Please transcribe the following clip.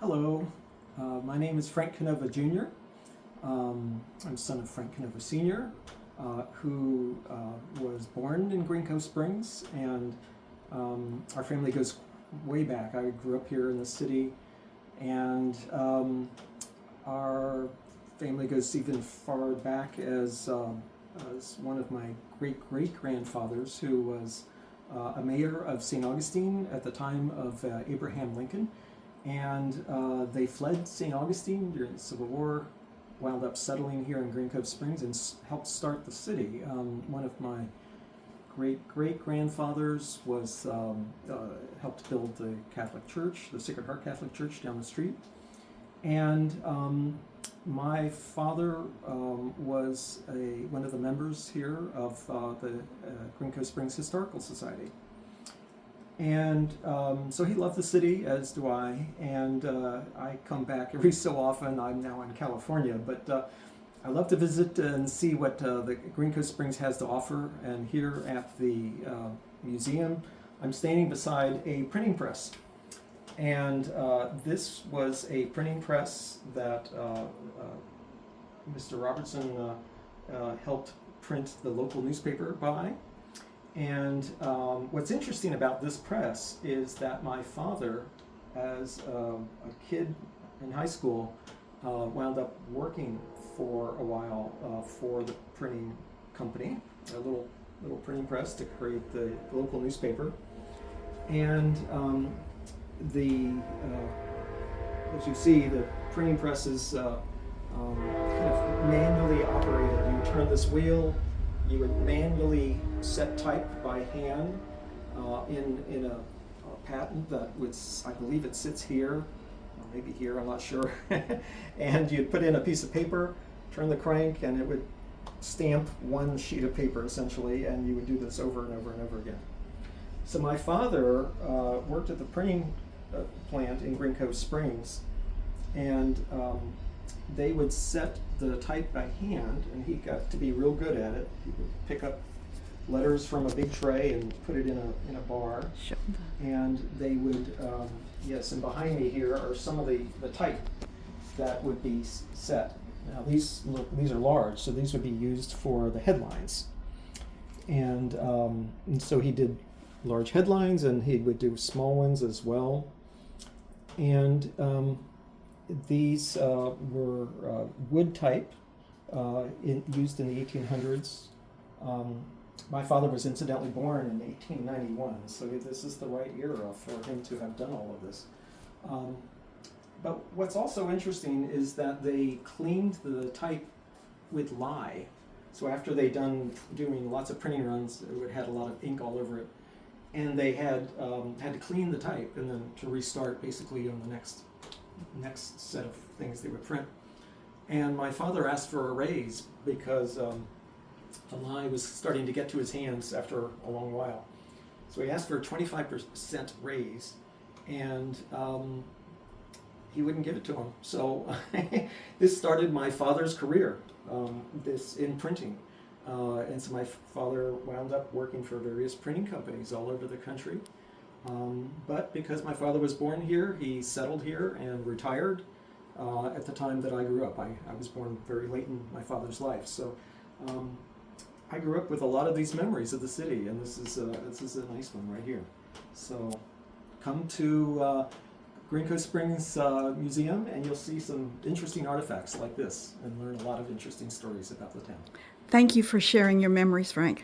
Hello, my name is Frank Canova Jr. I'm son of Frank Canova Sr., who was born in Green Cove Springs, and our family goes way back. I grew up here in the city, and our family goes even far back as one of my great-great-grandfathers, who was a mayor of Saint Augustine at the time of Abraham Lincoln. And they fled Saint Augustine during the Civil War, wound up settling here in Green Cove Springs, and helped start the city. One of my great-great-grandfathers was helped build the Catholic Church, the Sacred Heart Catholic Church down the street. And my father was one of the members here of the Green Cove Springs Historical Society. And so he loved the city, as do I, and I come back every so often. I'm now in California, but I love to visit and see what the Green Cove Springs has to offer. And here at the museum, I'm standing beside a printing press. And this was a printing press that Mr. Robertson helped print the local newspaper by. And what's interesting about this press is that my father, as a kid in high school, wound up working for a while for the printing company, a little printing press to create the local newspaper. And as you see, the printing press is kind of manually operated. You turn this wheel, you would manually set type by hand in a patent that was, I believe it sits here, or maybe here, I'm not sure. And you'd put in a piece of paper, turn the crank, and it would stamp one sheet of paper essentially, and you would do this over and over and over again. So my father worked at the printing plant in Green Cove Springs, and they would set the type by hand, and he got to be real good at it. He would pick up letters from a big tray and put it in a bar. Sure. And they would, yes, and behind me here are some of the type that would be set. Now these are large, so these would be used for the headlines. And so he did large headlines, and he would do small ones as well. And these were wood type used in the 1800s. My father was incidentally born in 1891, so this is the right era for him to have done all of this. But what's also interesting is that they cleaned the type with lye. So after they'd done doing lots of printing runs, it had a lot of ink all over it, and they had to clean the type and then to restart basically on the next set of things they would print. And my father asked for a raise because the lye was starting to get to his hands after a long while. So he asked for a 25% raise, and he wouldn't give it to him. So this started my father's career, this in printing. And so my father wound up working for various printing companies all over the country. But because my father was born here, he settled here and retired at the time that I grew up. I was born very late in my father's life, so I grew up with a lot of these memories of the city, and this is a nice one right here. So come to Green Cove Springs Museum, and you'll see some interesting artifacts like this and learn a lot of interesting stories about the town. Thank you for sharing your memories, Frank.